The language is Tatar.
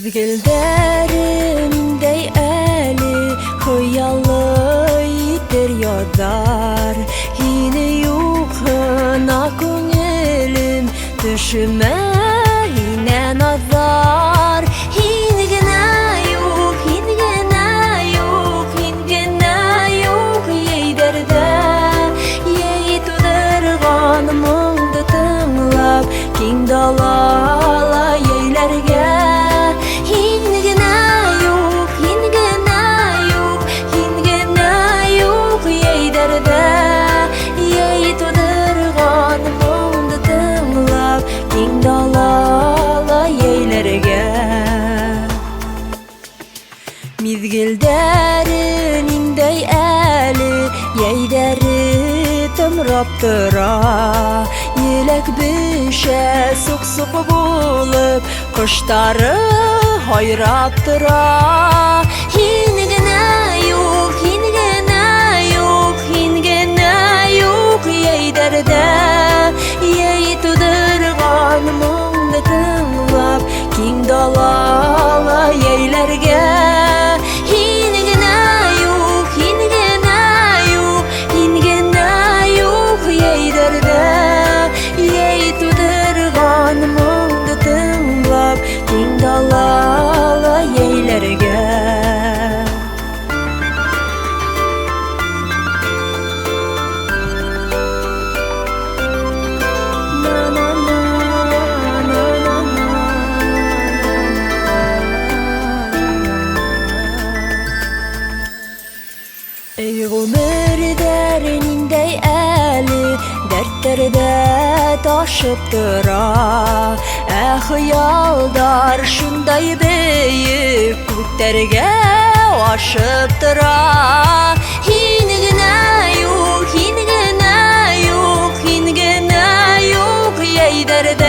Mizgilderimdey eli hıyalı yitir yodar Yine yuhuna könülim düşüme yine nazar Hingene yok, hingene yok, hingene yok Yeyderde yeytudirganımındı tınlap King dalala yeylerge Mizgilderin indey eli yeyderi tımrap tıra Yelek bişe sık bulup kuşları hayrap tıra Hingene yok, hingene yok, hingene yok Yeyderde yeytudirganımındı tınlap King dalala yeylerge Dalala yeylerge Na na na na na na Ey ömür derinindey eli dertlerde taşıp dıra Hıyaldar şunday beyip göklerge aşıp dıra Hingene yok, hingene yok, hingene yok Yeyderde